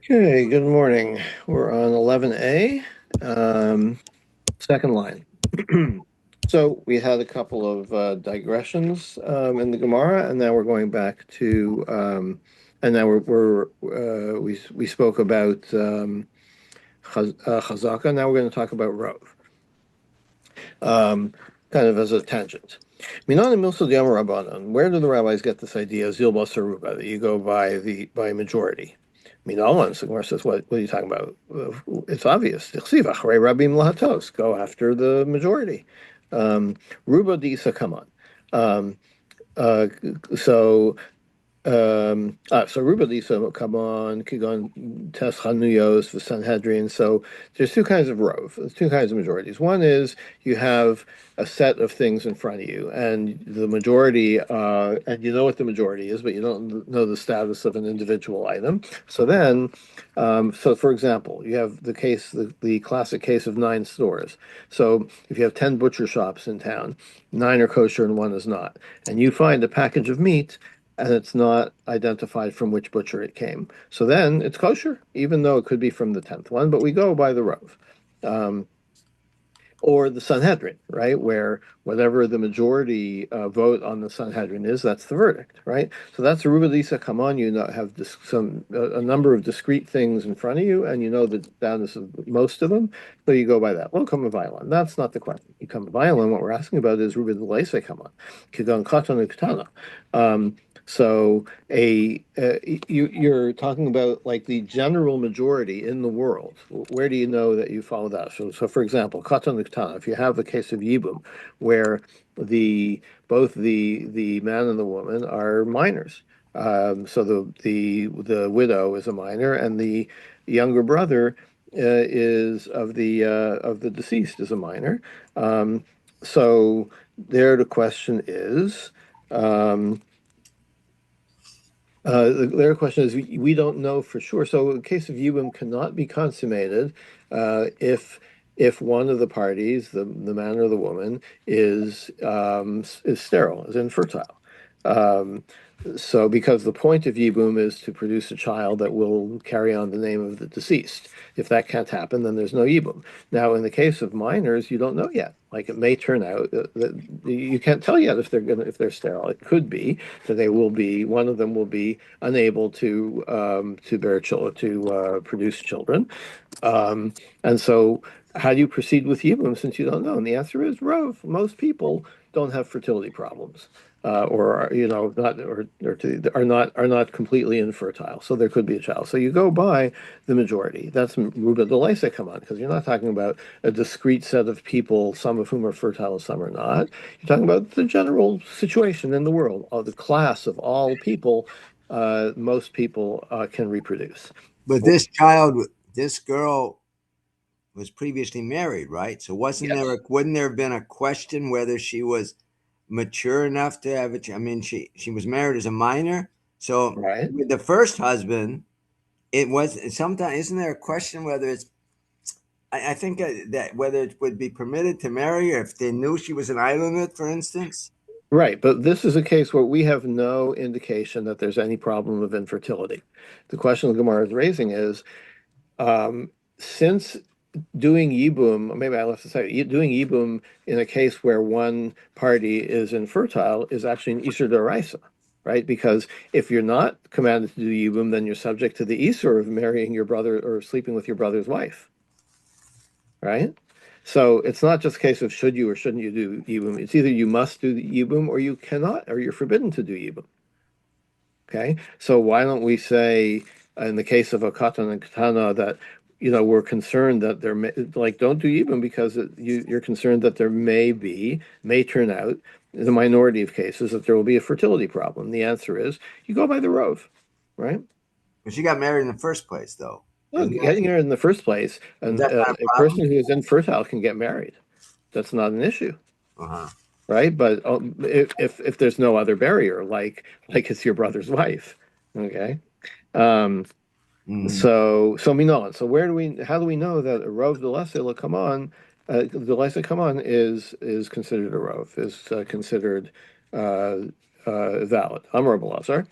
Okay, good morning. We're on 11A, um, second line. So we had a couple of digressions in the Gemara, and now we're going back to, and now we spoke about Chazaka. Now we're going to talk about Rov, um, kind of as a tangent. Minan and Milsa Diyam Rabbanan. Where do the rabbis get this idea, Zilba Saruba, that you go by majority? Minalan, so Gemara says, what are you talking about? It's obvious. Rabim Lahatos, go after the majority. Ruba Disa, come on. Um, uh, so so Rubelisa, come on, Kigon, Tes Hanuyos, the Sanhedrin. So there's two kinds of rov, there's two kinds of majorities. One is you have a set of things in front of you, and the majority, and you know what the majority is, but you don't know the status of an individual item. So then, so for example, you have the classic case of 9 stores. So if you have 10 butcher shops in town, 9 are kosher and one is not, and you find a package of meat and it's not identified from which butcher it came. So then it's kosher, even though it could be from the 10th one, but we go by the Rov. Um, or the Sanhedrin, right? Where whatever the majority vote on the Sanhedrin is, that's the verdict, right? So that's a Rubelisa Kaman. You have a number of discrete things in front of you, and you know the status of most of them, so you go by that. Well, come violin. That's not the question. You come violin. What we're asking about is Rubelisa Kaman, Kigan Katan Katana. So you're talking about like the general majority in the world. Where do you know that you follow that? So for example, katan uktana. If you have the case of yibum, where the both the man and the woman are minors, so the widow is a minor, and the younger brother is of the deceased is a minor. So there, the question is. Um, their question is, we don't know for sure. So a case of Yibum cannot be consummated if one of the parties, the man or the woman, is sterile, is infertile. Um, so because the point of Yibum is to produce a child that will carry on the name of the deceased. If that can't happen, then there's no Yibum. Now, in the case of minors, you don't know yet. Like it may turn out that you can't tell yet if they're sterile. It could be that they will be one of them will be unable to bear children to produce children, um, and so how do you proceed with Yibum since you don't know? And the answer is Rov. Most people don't have fertility problems. Or not are not completely infertile, so there could be a child. So you go by the majority. That's Ruba Delaisa come on, because you're not talking about a discrete set of people, some of whom are fertile, some are not. You're talking about the general situation in the world, the class of all people. Most people can reproduce. But this girl was previously married, right? So Yes. wouldn't there have been a question whether she was mature enough to have it? I mean, she was married as a minor. So Right. with the first husband, it was sometimes, isn't there a question whether I think that whether it would be permitted to marry her if they knew she was an islander, for instance? Right, but this is a case where we have no indication that there's any problem of infertility. The question the Gemara is raising is, since doing Yibum, maybe I left to say, doing Yibum in a case where one party is infertile is actually an Isur D'oraisa, right? Because if you're not commanded to do Yibum, then you're subject to the Isur of marrying your brother or sleeping with your brother's wife, right? So it's not just a case of should you or shouldn't you do Yibum. It's either you must do the Yibum or you cannot, or you're forbidden to do Yibum. Okay, so why don't we say in the case of a katan and katana that we're concerned that there may, like, don't do Yibum because you're concerned that there may turn out in the minority of cases that there will be a fertility problem. The answer is you go by the Rove, right? But she got married in the first place, though. Well, getting there in the first place, Is and that not a a problem? person who is infertile can get married. That's not an issue, Uh-huh. right? But if there's no other barrier, like it's your brother's wife, okay. Um, Mhm. so we know. So how do we know that a rov delesa come on, delesa come on is considered a rov, is considered uh, valid? Amar Belazar.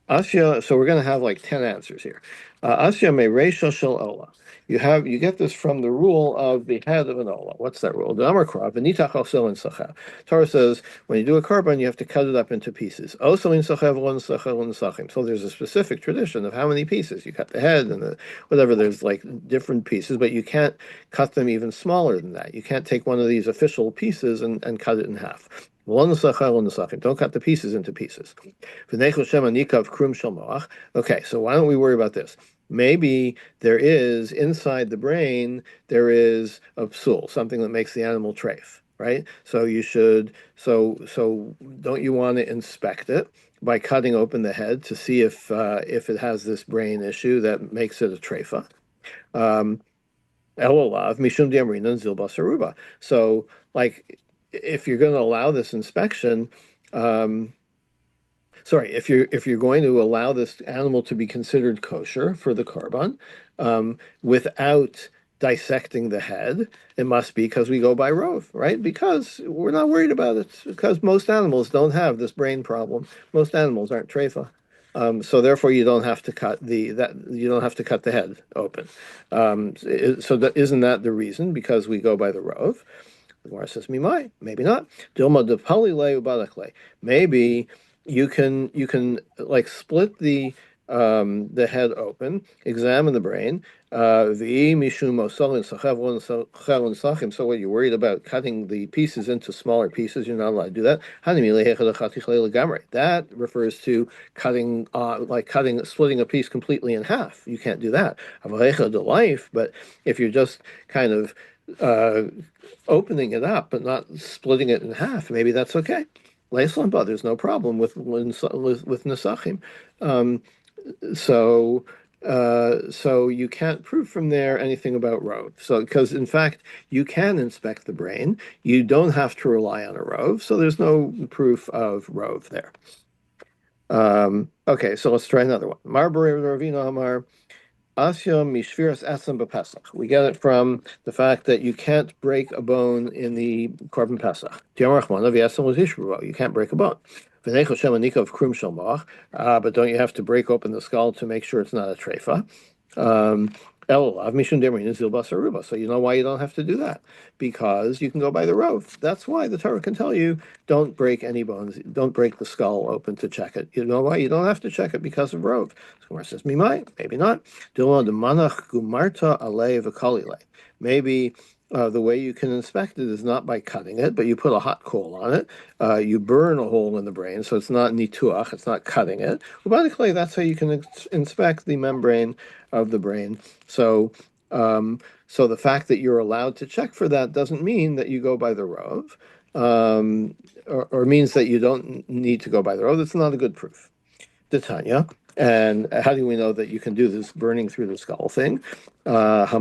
Asya, so we're going to have like 10 answers here. Asya me reisha shel ola. You get this from the rule of the head of an ola. V'nitach osel in sachev. Torah says when you do a korban, you have to cut it up into pieces. Osel in sachev lo sachev lo sachim. So there's a specific tradition of how many pieces. You cut the head and whatever. There's like different pieces, but you can't cut them even smaller than that. You can't take one of these official pieces and cut it in half. Don't cut the pieces into pieces. Okay, so why don't we worry about this? Maybe there is inside the brain, there is a psul, something that makes the animal treif, right? So you should, so don't you want to inspect it by cutting open the head to see if it has this brain issue that makes it a treifa? Um, Elolav mishum diamrina zil basaruba. So, like, if you're going to allow this inspection, um, sorry, if you're going to allow this animal to be considered kosher for the korban, without dissecting the head, it must be because we go by rove, right? Because we're not worried about it. Because most animals don't have this brain problem. Most animals aren't treifa. So therefore, you don't have to cut the head open. Isn't that the reason? Because we go by the rove. The Gemara says, "Mimai, maybe not. Dilma de palile ubadakle. Maybe you can like split the head open, examine the brain. V'i mishum osalin sachavon sachavon sachim. So what you're worried about cutting the pieces into smaller pieces? You're not allowed to do that. That refers to cutting, splitting a piece completely in half. You can't do that. But if you're just kind of opening it up but not splitting it in half, maybe that's okay. Leislampa, there's no problem with Nesachim. Um, so you can't prove from there anything about rove. So because in fact you can inspect the brain, you don't have to rely on a rove. So there's no proof of rove there. Okay, so let's try another one. Marbury Ravina Amar. Asya mishviras etzem b'Pesach. We get it from the fact that you can't break a bone in the korban Pesach. You can't break a bone. But don't you have to break open the skull to make sure it's not a treifa? So you know why you don't have to do that? Because you can go by the rove. That's why the Torah can tell you don't break any bones, don't break the skull open to check it. You know why? You don't have to check it because of rove. So Gemara says, "Mimai, maybe not." Maybe the way you can inspect it is not by cutting it, but you put a hot coal on it. You burn a hole in the brain, so it's not nituach, it's not cutting it. Basically, that's how you can inspect the membrane of the brain. So, so the fact that you're allowed to check for that doesn't mean that you go by the rove, or means that you don't need to go by the rove. That's not a good proof. Tanya. And how do we know that you can do this burning through the skull thing? If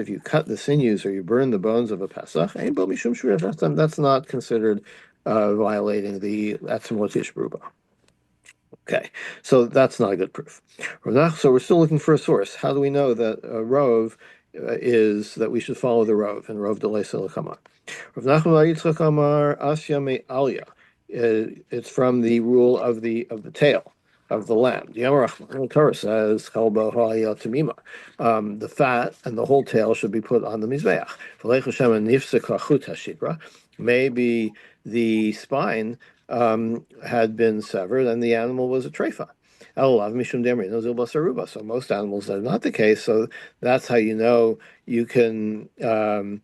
you cut the sinews or you burn the bones of a Pesach, that's not considered violating the Atzimot Yishbruba. Okay, so that's not a good proof. So we're still looking for a source. How do we know that rove is that we should follow the rove and rove delay silikama? Rav Nachman Yitzchak Amar Asya Me Alya. It's from the rule of the tail of the lamb. The Torah says the fat and the whole tail should be put on the mizbeach. Maybe the spine had been severed and the animal was a treifa. So most animals that are not the case. So that's how you know you can you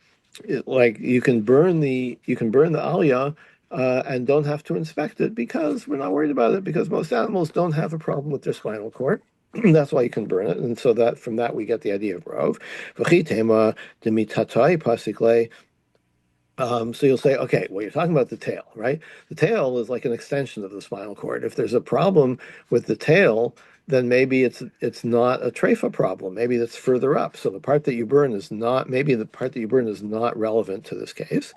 can burn the aliyah and don't have to inspect it because we're not worried about it because most animals don't have a problem with their spinal cord. That's why you can burn it, and so that from that we get the idea of rove. So you'll say, okay, well, you're talking about the tail, right? The tail is like an extension of the spinal cord. If there's a problem with the tail, then maybe it's not a treifa problem. Maybe it's further up. So the part that you burn is not relevant to this case.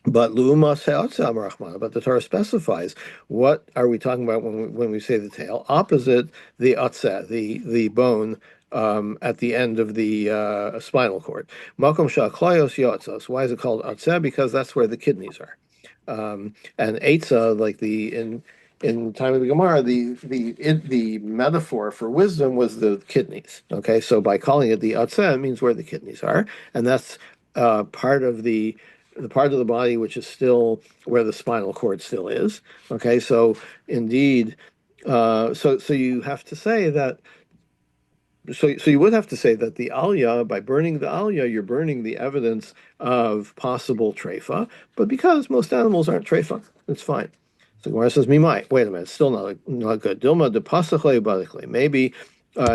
But the Torah specifies what are we talking about when we say the tail? Opposite the atzeh, the bone at the end of the spinal cord. Makom sha'klayos yotzos. Why is it called atzeh? Because that's where the kidneys are. And Eitzah, like in time of the Gemara, the metaphor for wisdom was the kidneys. Okay, so by calling it the Atzah, it means where the kidneys are, and that's part of the part of the body which is still where the spinal cord still is. Okay, so indeed, so you have to say that so you would have to say that the aliyah, by burning the aliyah, you're burning the evidence of possible treifa, but because most animals aren't treifa, it's fine. So Gemara says, "Me might wait a minute, it's still not good." Dilma de pasachle badichle. Maybe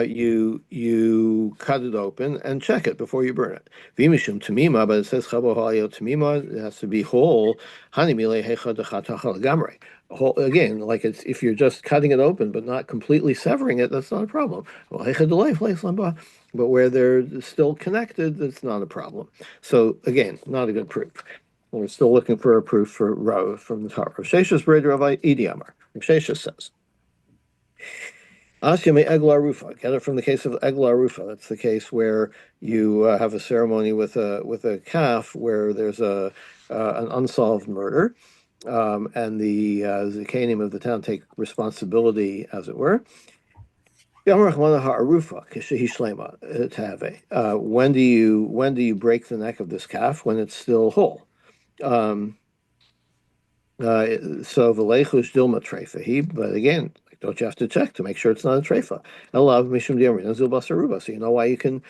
you cut it open and check it before you burn it. Vimishum tamima, but it says chabo ha'ayo tamima. It has to be whole. Hani mile hecha dechatachal gamre. Again, like it's if you're just cutting it open but not completely severing it, that's not a problem. But where they're still connected, that's not a problem. So again, not a good proof. We're still looking for a proof for Rav from the Torah. Rav Sheshes Bred Rav Idi Amar. Rav Sheshes says, Asya me egla rufa. Get it from the case of egla rufa. That's the case where you have a ceremony with a calf where there's an unsolved murder, and the Zakanim of the town take responsibility, as it were. When do you break the neck of this calf? When it's still whole. Um, so v'leichush dilma treifa. But again, don't you have to check to make sure it's not a treifa? Elav mishum diamrin azil basaruba. So you know why you can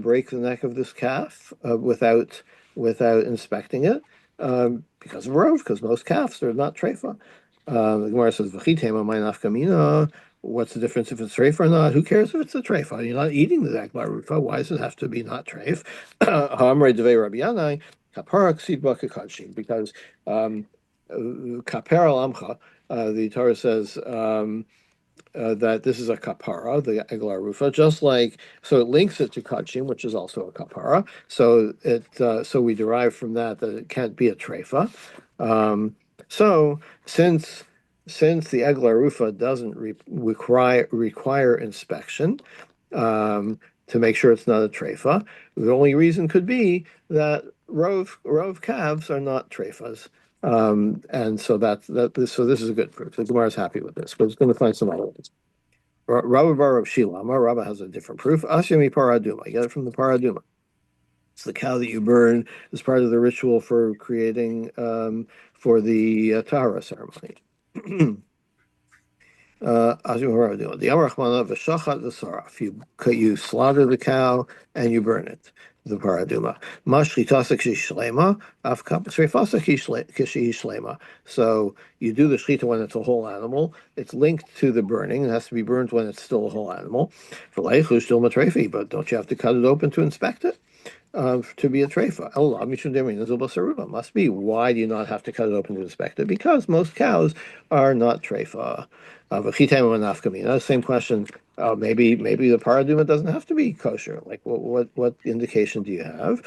break the neck of this calf without inspecting it, because of rov, because most calves are not treifa. The Gemara says v'chitema my nafkamina. What's the difference if it's treif or not? Who cares if it's a treif? You're not eating the dakbar rufa. Why does it have to be not treif? Ha'amrei devei Rabbi Yanai kapara ksiba kekadshim, because kaper al amcha. The Torah says that this is a kapara, the eglah rufa, just like so it links it to kachim, which is also a kapara. So we derive from that it can't be a treifa. So since the eglah rufa doesn't require inspection to make sure it's not a treifa, the only reason could be that rov calves are not treifas. And so so this is a good proof. The Gemara is happy with this, but it's going to find some other ones. Rabba bar of Shilama, Rabba has a different proof. Ashemi paraduma, you get it from the paraduma. It's the cow that you burn as part of the ritual for creating for the Tahara ceremony. You slaughter the cow and you burn it. The paraduma. So you do the shchita when it's a whole animal. It's linked to the burning. It has to be burned when it's still a whole animal. But don't you have to cut it open to inspect it? To be a treifa. Must be. Why do you not have to cut it open to inspect it? Because most cows are not treifa. Same question. Maybe the paraduma doesn't have to be kosher. Like what indication do you have?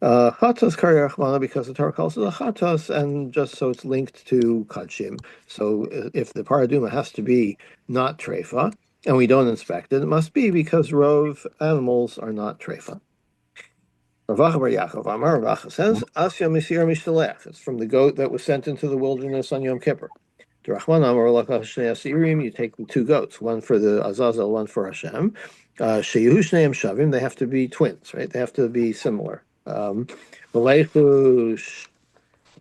Chatos kariyachmana, because the Torah calls it a chatos, and just so it's linked to kachim. So if the paraduma has to be not treifa, and we don't inspect it, it must be because rov animals are not treifa. Ravacha bar Yaakov Amar Ravacha says, Asya Misir Mishtalech. It's from the goat that was sent into the wilderness on Yom Kippur. Drachman Amar Laka Shnei Asirim. You take the two goats, one for the Azazel, one for Hashem. Sheyehu Shneim Shavim. They have to be twins, right? They have to be similar.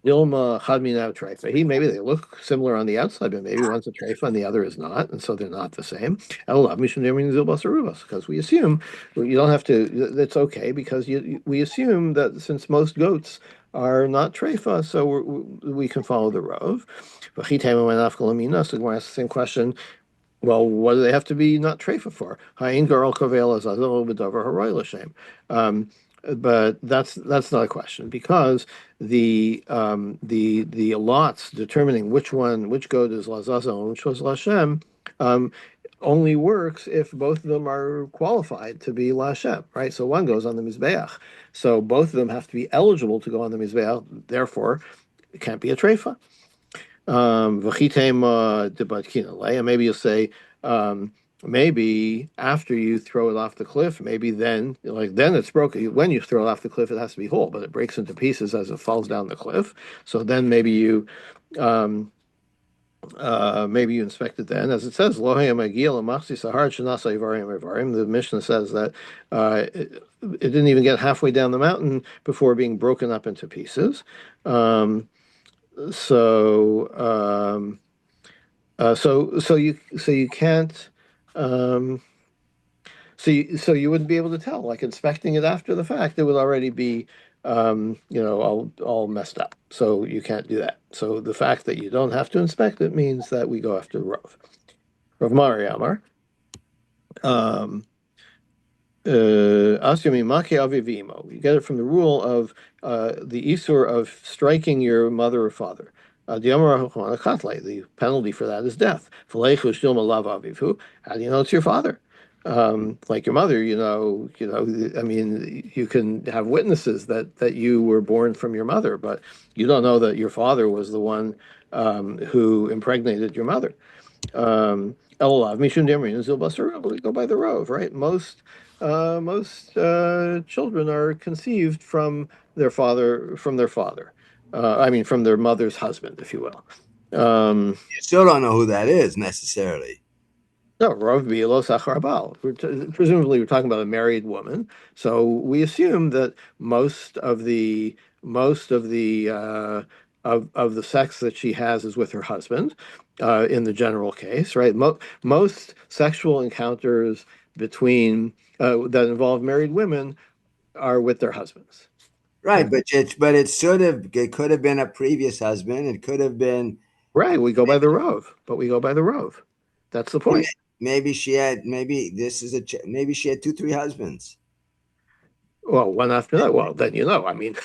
Dilma Chadminav Treifa. Maybe they look similar on the outside, but maybe one's a Treifa and the other is not, and so they're not the same. Because we assume you don't have to. That's okay because we assume that since most goats are not Treifa, so we can follow the Rov. So the same question. Well, what do they have to be not treifa for? But that's not a question because the lots determining which goat is lazazel and which was lashem only works if both of them are qualified to be lashem, right? So one goes on the mizbeach, so both of them have to be eligible to go on the mizbeach. Therefore, it can't be a treifa. Maybe you'll say, maybe after you throw it off the cliff, maybe then it's broken. When you throw it off the cliff, it has to be whole, but it breaks into pieces as it falls down the cliff. So then um, maybe you inspect it then, as it says, Lo hayam agil amachsi sahar shenasa ivarim ivarim. The Mishnah says that it didn't even get halfway down the mountain before being broken up into pieces. Um, so so you can't. Um, so you wouldn't be able to tell. Like inspecting it after the fact, it would already be, all messed up. So you can't do that. So the fact that you don't have to inspect it means that we go after Rav. Rav Mariamar. Um, Asyami Maki Avivimo. You get it from the rule of the Isur of striking your mother or father. The penalty for that is death. How do you know it's your father? Like your mother, I mean, you can have witnesses that you were born from your mother, but you don't know that your father was the one who impregnated your mother. Elav Mishum Demrin Zilbasar, we go by the Rove, right? Most children are conceived from their father. I mean, from their mother's husband, if you will. You still don't know who that is necessarily. No, Rav Bilo Sacharabal. Presumably, we're talking about a married woman, so we assume that most of the sex that she has is with her husband, in the general case, right? Most sexual encounters between that involve married women are with their husbands. Right, but it could have been a previous husband. It could have been Right, we go by the Rove, but we go by the Rove. That's the point. maybe she had two, three husbands. Well, one after that. Well, then I mean,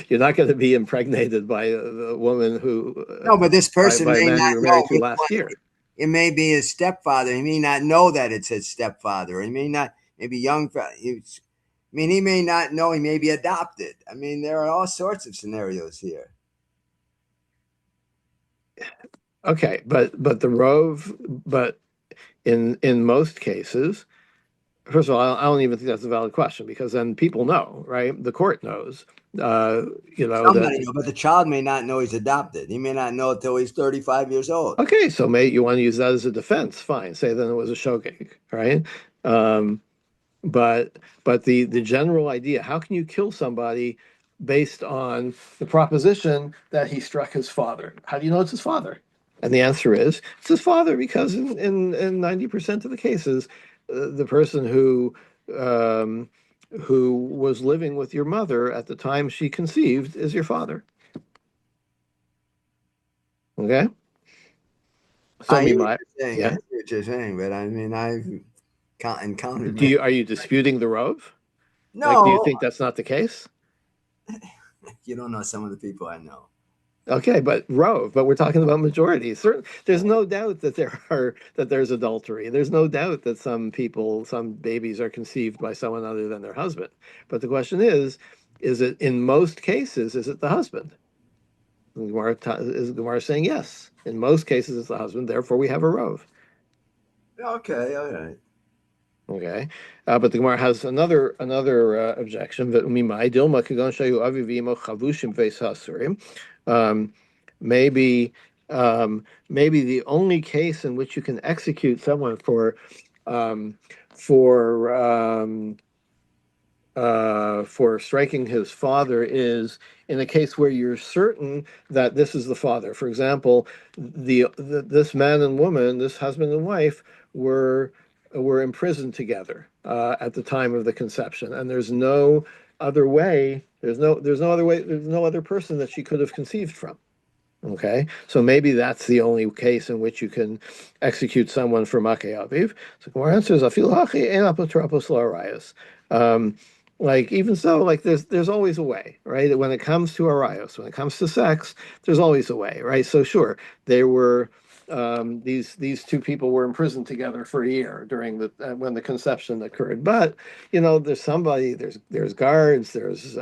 you're not going to be impregnated by a woman who No, but this by person by a may man not you were married know to which last one. year. It may be his stepfather. He may not know that it's his stepfather. He may not. Maybe I mean, he may not know. He may be adopted. I mean, there are all sorts of scenarios here. Okay, but the Rove, but in most cases, first of all, I don't even think that's a valid question because then people know, right? The court knows, uh, that. Somebody know, but the child may not know he's adopted. He may not know until he's 35 years old. Okay, so you want to use that as a defense? Fine, say then it was a shogeg, right? Um, But the general idea, how can you kill somebody based on the proposition that he struck his father? How do you know it's his father? And the answer is it's his father because in 90% of the cases, the person um, who was living with your mother at the time she conceived is your father. Okay, so I hear me what my you're saying. I yeah. hear what you're saying, but I mean, I've encountered Do many. you Are you disputing the Rove? Like, do you No, think that's not the case? you don't know some of the people I know. Okay, but Rove, but we're talking about majority. There's no doubt that there's adultery. There's no doubt that some babies are conceived by someone other than their husband. But the question is it in most cases, is it the husband? And Gemara saying yes. In most cases, it's the husband. Therefore, we have a Rove. Okay, all right. Okay, but the Gemara has another objection that umimai dilma kagon shayu avivimo chavushim veis hasurim. Um, maybe maybe the only case in which you can execute someone um, for for striking his father is in a case where you're certain that this is the father. For example, this man and woman, this husband and wife, were imprisoned together at the time of the conception, and there's no other way. There's no other way. There's no other person that she could have conceived from. Okay, so maybe that's the only case in which you can execute someone for Makei Aviv. So Gemara answers, "Afil hachi ein apotropos l'arayos." Um, like even so, like there's always a way, right? When it comes to arayos, when it comes to sex, there's always a way, right? So sure, they were these two people were imprisoned together for a year during the when the conception occurred, but there's guards, there's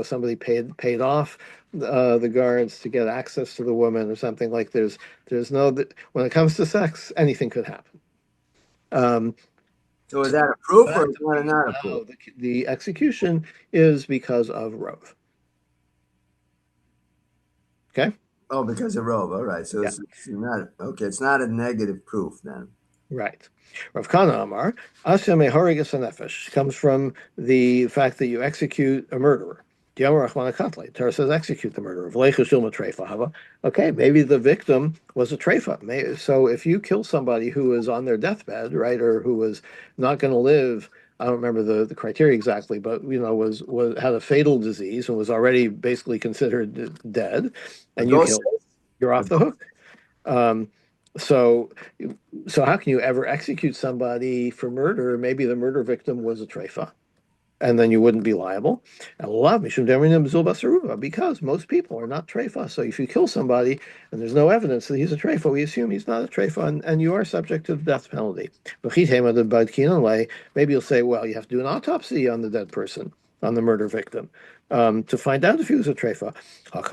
somebody paid off the guards to get access to the woman or something like there's no when it comes to sex anything could happen. Um, So is that a the proof or is fact of that being not a proof? allowed the execution is because of Rove. Okay. Oh, because of Rove. All right. So Yeah. it's not okay. It's not a negative proof then. Right. Rav Kana Amar, Asya Mehorigas Nefesh comes from the fact that you execute a murderer. Torah says execute the murderer. Okay, maybe the victim was a treifa. So if you kill somebody who was on their deathbed, right, or who was not going to live, I don't remember the criteria exactly, but was had a fatal disease and was already basically considered dead, A and you ghost kill, you're says, off the hook. Um, so so how can you ever execute somebody for murder? Maybe the murder victim was a treifa, and then you wouldn't be liable. And love because most people are not treifa. So if you kill somebody and there's no evidence that he's a treifa, we assume he's not a treifa, and you are subject to the death penalty. Maybe you'll say, well, you have to do an autopsy on the dead person, on the murder victim, to find out if he was a treifa.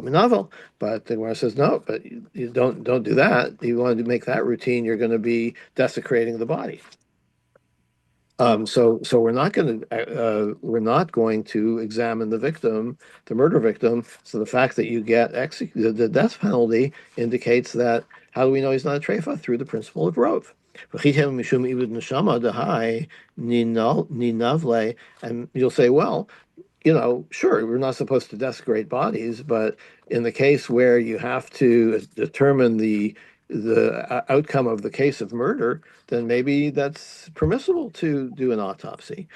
Novel, but the Gemara says no. But you don't do that. You want to make that routine, you're going to be desecrating the body. So we're not going to examine the victim, the murder victim. So the fact that you get the death penalty indicates that how do we know he's not a treifa? Through the principle of Rove. And you'll say, well, sure, we're not supposed to desecrate bodies, but in the case where you have to determine the outcome of the case of murder, then maybe that's permissible to do an autopsy.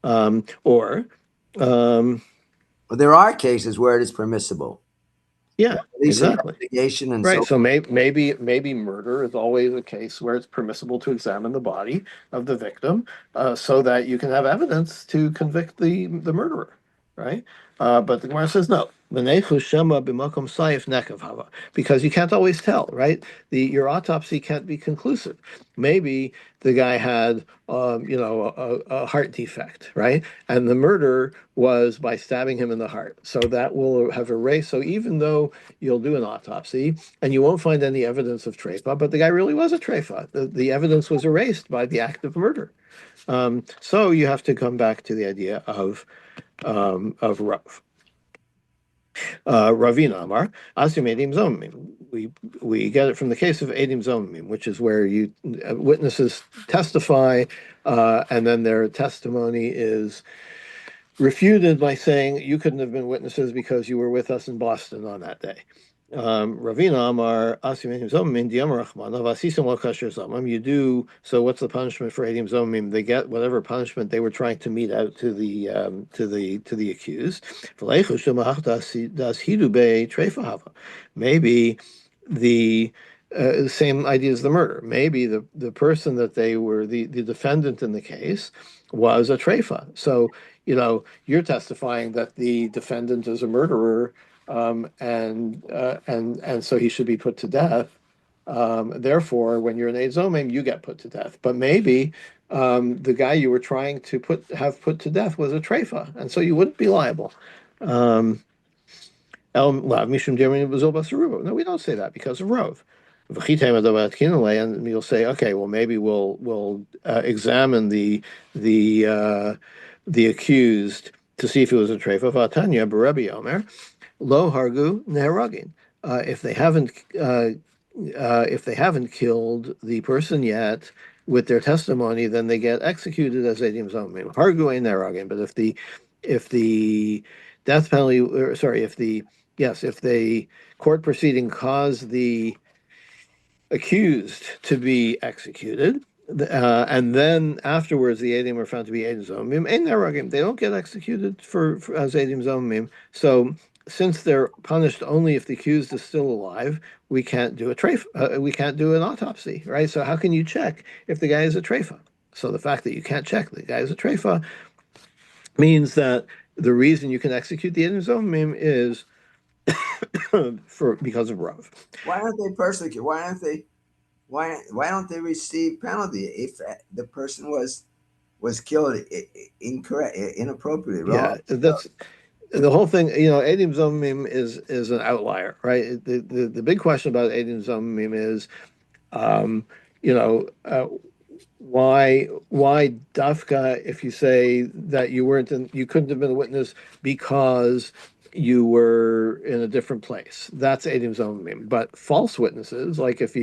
Or, well, there are cases where it is permissible. yeah, Police exactly. investigation and Right. so So maybe murder is always a case where it's permissible to examine the body of the victim, so that you can have evidence to convict the murderer. Right. But the Gemara says no. Because you can't always tell, right? Your autopsy can't be conclusive. Maybe the guy had, a heart defect, right? And the murder was by stabbing him in the heart. So that will have erased. So even though you'll do an autopsy and you won't find any evidence of treifa, but the guy really was a treifa. The evidence was erased by the act of murder. So you have to come back to the idea of Rav. Ravina Amar, Asim Edim Zomim. We get it from the case of Edim Zomim, which is where you witnesses testify, and then their testimony is refuted by saying you couldn't have been witnesses because you were with us in Boston on that day. Ravina Amar Asim Zomim Diam Rachman Avasisim Lo Kasher Zomim. You do so. What's the punishment for Edim Zomim? They get whatever punishment they were trying to mete out to the accused. Maybe the same idea as the murder. Maybe the person that they were the defendant in the case was a treifa. So you're testifying that the defendant is a murderer, and so he should be put to death. Therefore, when you're an Eid Zomim, you get put to death. But maybe the guy you were trying to have put to death was a treifa, and so you wouldn't be liable. Um, no, we don't say that because of Rove. And you'll say, okay, well, maybe we'll examine the accused to see if it was a treifa. Vatanya Berebi Omer lo hargu neharagin. If they haven't killed the person yet with their testimony, then they get executed as edim zomim. Hargu ein neharagin. But if the death penalty, or, sorry, if the court proceeding caused the accused to be executed, and then afterwards the edim are found to be edim zomim, ein neharagim. They don't get executed for as edim zomim. So since they're punished only if the accused is still alive, we can't do we can't do an autopsy, right? So how can you check if the guy is a treifa? So the fact that you can't check the guy is a treifa means that the reason you can execute the edim zomim is because of Rav. why aren't they persecuted? Why don't they receive penalty if the person was killed incorrect, inappropriately, wrong? Yeah, that's the whole thing. Edim Zomim is an outlier, right? The big question about Edim Zomim is, um, you know, uh, why dafka if you say that you couldn't have been a witness because you were in a different place. That's edim zomim. But false witnesses, like if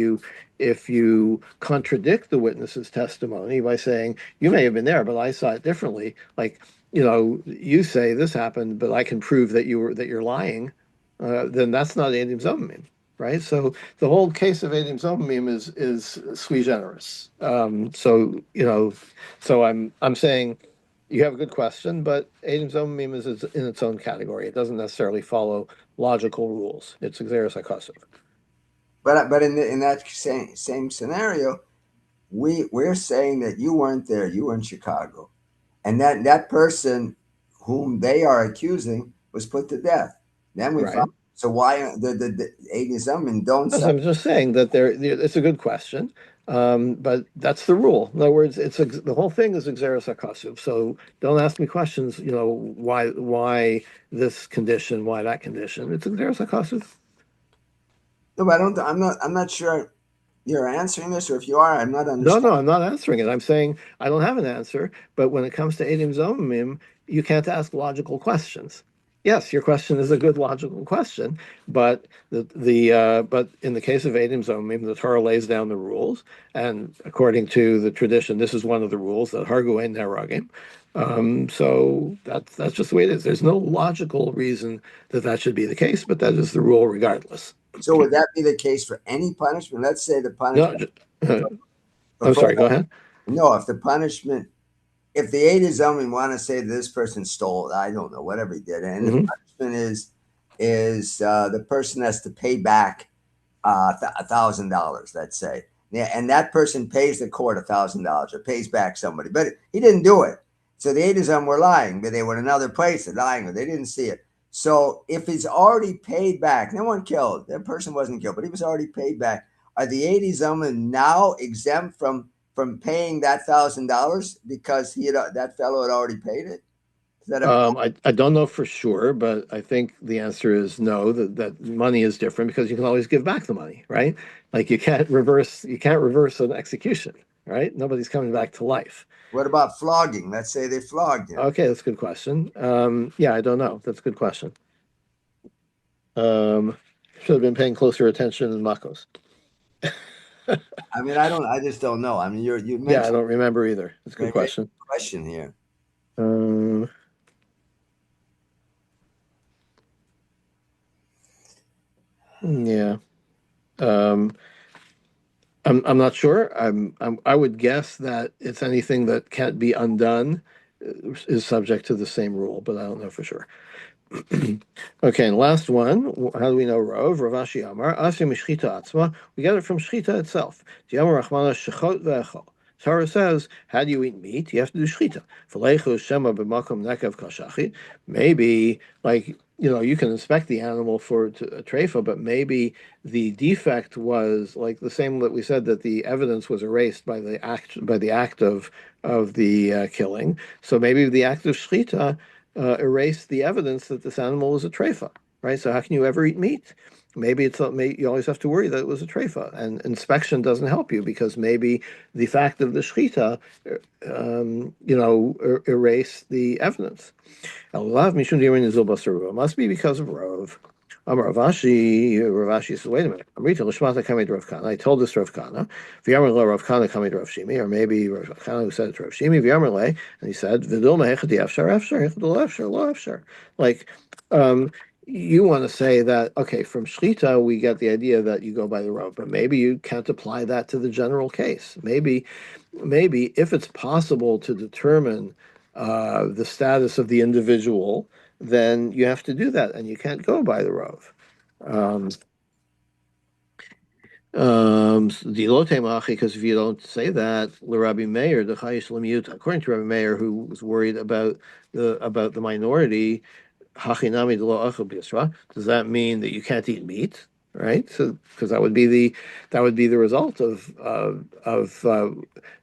you contradict the witness's testimony by saying you may have been there, but I saw it differently. Like you say this happened, but I can prove that you're lying. Then that's not edim zomim, right? So the whole case of Edim Zomim is sui generis. So I'm saying you have a good question, but Edim Zomim is in its own category. It doesn't necessarily follow logical rules. It's exeris akasiv. But in that same scenario, we're saying that you weren't there, you were in Chicago, and that person whom they are accusing was put to death. Then we found, Right. so why the atheism and don't As say. I'm just saying that it's a good question, but that's the rule. In other words, the whole thing is exeris akasiv. So don't ask me questions. Why this condition, why that condition. It's exeris akasiv. No, but I don't. I'm not sure you're answering this, or if you are, I'm not No, understanding. no, I'm not answering it. I'm saying I don't have an answer. But when it comes to Edim Zomim, you can't ask logical questions. Yes, your question is a good logical question, but but in the case of Edim Zomim, the Torah lays down the rules, and according to the tradition, this is one of the rules that Hargu ein Neragim. So that's just the way it is. There's no logical reason that should be the case, but that is the rule regardless. So would that be the case for any punishment? Let's say the No, punishment I'm before sorry. Go ahead. no, if the punishment, if the atheism want to say that this person stole, I don't know, whatever he did, and the Hmm. punishment is the person has to pay back $1,000, let's say. Yeah, and that person pays the court $1,000 or pays back somebody, but he didn't do it. So the eight of them were lying, but they were in another place. They're lying, or they didn't see it. So if he's already paid back, no one killed. That person wasn't killed, but he was already paid back. Are the 80 Zoman now exempt from paying that $1,000 because that fellow had already paid it? Is that a I don't know for sure, but I think the answer is no, that money is different because you can always give back the money, right? Like you can't reverse an execution, right? Nobody's coming back to life. what about flogging? Let's say they flogged him. Okay, that's a good question. Yeah, I don't know. That's a good question. Um, should have been paying closer attention in Makos. I mean, I just don't know. I mean, you Yeah, I mentioned don't remember either. It's a good a question. question here. Um, yeah. Um, I'm not sure. I would guess that it's anything that can't be undone is subject to the same rule, but I don't know for sure. Okay, and last one. How do we know Rov? Rav Ashi Amar, Asi Mishchita Atzma. We get it from Shchita itself. Diamar Rachmana Shechot Ve'echol. Torah says, how do you eat meat? You have to do shchita. V'leichu shema b'makom nekav kashachit. Maybe, like, you can inspect the animal for a treifa, but maybe the defect was like the same that we said that the evidence was erased by the act of the killing. So maybe the act of shchita erase the evidence that this animal was a treifa, right? So how can you ever eat meat? Maybe you always have to worry that it was a treifa, and inspection doesn't help you because maybe the fact of the shechita, erase the evidence. Alav mishum dirin is It must be because of Rov. Rav Ashi said, wait a minute. Amrita l'shmata kamei Rav Kana. I told this to Rav Kana. V'yamar lo Rav Kana kamei Rav Shimi, or maybe Rav Kana who said it to Rav Shimi. V'yamar le, and he said, v'dil mehechadi efshar efshar, hechadil efshar lo efshar. Like, you want to say that, okay, from Shchita, we get the idea that you go by the Rav, but maybe you can't apply that to the general case. Maybe if it's possible to determine the status of the individual, then you have to do that, and you can't go by the Rav. Um, because if you don't say that, Rabbi Meir, the Chayish Lemiyut, according to Rabbi Meir, who was worried about the minority, Hachinami de lo achel b'Yisra, does that mean that you can't eat meat? right? So because that would be the result of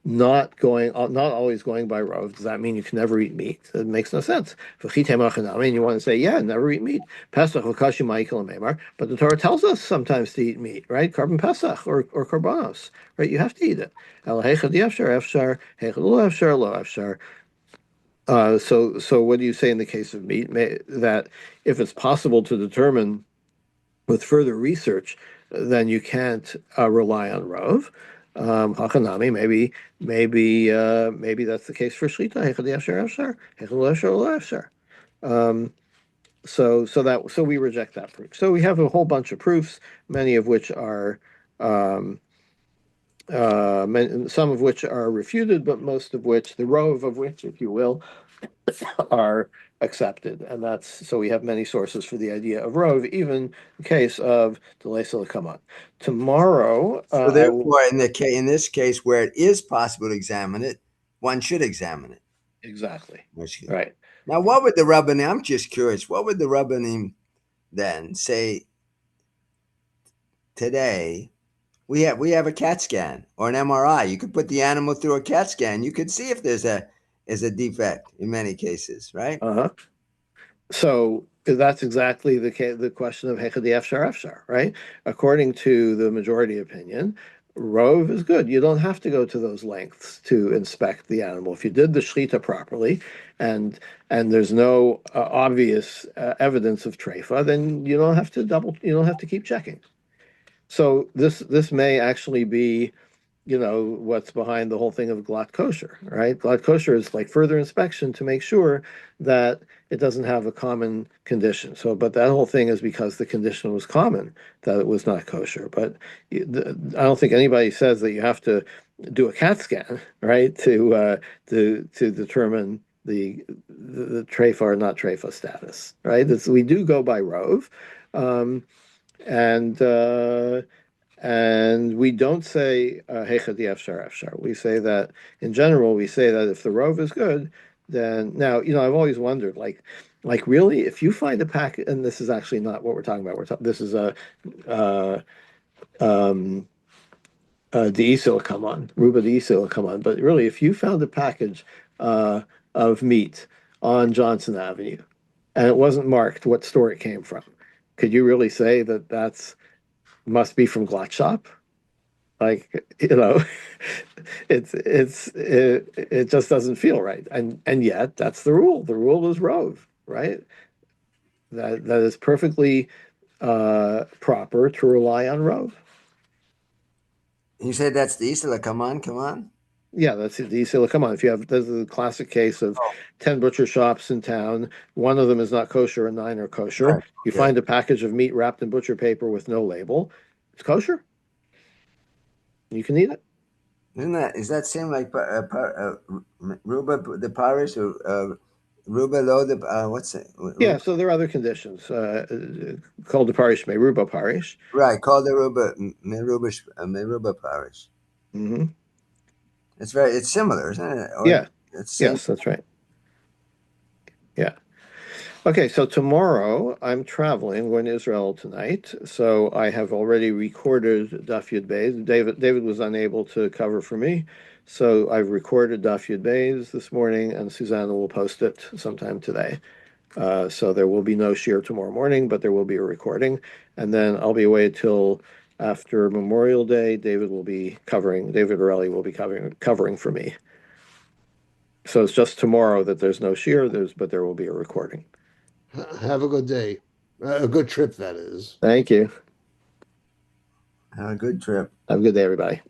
not always going by Rav. Does that mean you can never eat meat? It makes no sense. And you want to say, yeah, never eat meat. Pesach l'kashu ma'ikel memar, but the Torah tells us sometimes to eat meat, right? Carbon Pesach or korbanos, right? You have to eat it. El heichad yefshar efshar, heichad lo efshar lo efshar. So what do you say in the case of meat? That if it's possible to determine with further research, then you can't rely on Rov. Hachanami, maybe that's the case for Shlita. Hechad yafshar efshar, hechad lo efshar lo efshar. Um, so we reject that proof. So we have a whole bunch of proofs, many of which are um, some of which are refuted, but most of which, the Rov of which, if you will, are accepted. And that's so we have many sources for the idea of Rove, even in case of delay silicon. Tomorrow, So I will therefore, in this case where it is possible to examine it, one should examine it. exactly Okay. right. Now, what would the Rabbanim? I'm just curious. What would the Rabbanim then say today? We have a CAT scan or an MRI. You could put the animal through a CAT scan. You could see if there's a defect in many cases, right? Uh-huh. So that's exactly the question of Hechad Efshar Efshar, right? According to the majority opinion, Rove is good. You don't have to go to those lengths to inspect the animal. If you did the shechita properly, and there's no obvious evidence of treifa, then you don't have to keep checking. So this may actually be, what's behind the whole thing of glatt kosher, right? Glatt kosher is like further inspection to make sure that it doesn't have a common condition. So, but that whole thing is because the condition was common that it was not kosher. But I don't think anybody says that you have to do a CAT scan, right, to determine the treifa or not treifa status, right? We do go by Rove, um, and we don't say Hechad Efshar Efshar. We say that in general, we say that if the Rove is good, then now, I've always wondered, like really, if you find a packet, and this is actually not what we're talking about. This is a uh, um, Deisa will come on, Ruba Deisa will come on. But really, if you found a package uh, of meat on Johnson Avenue, and it wasn't marked what store it came from, could you really say that that's must be from Glatt Shop? Like, it just doesn't feel right, and yet that's the rule. The rule is Rove, right? That is perfectly proper to rely on Rove. You said that's the Isla. Come on, come on. Yeah, that's it. Come on, if you have, this is a classic case of Oh, 10 butcher shops in town, one of them is not kosher and 9 are kosher. right. You Okay. find a package of meat wrapped in butcher paper with no label, it's kosher. You can eat it. Is that same like Ruba the parish or Ruba lo the what's it? Yeah, Ruba, so there are other conditions called the parish Meruba parish. right, called the Meruba parish. Hmm. It's similar, isn't it? Or Yeah, it's same. yes, that's right. Yeah. Okay, so tomorrow I'm traveling. I'm going to Israel tonight. So I have already recorded Daf Yud Beis. David was unable to cover for me. So I've recorded Daf Yud Beis this morning, and Susanna will post it sometime today. So there will be no shir tomorrow morning, but there will be a recording. And then I'll be away till after Memorial Day. David Borelli will be covering for me. So it's just tomorrow that there's no shir, but there will be a recording. Have a good day. A good trip, that is. Thank you. Have a good trip. Have a good day, everybody.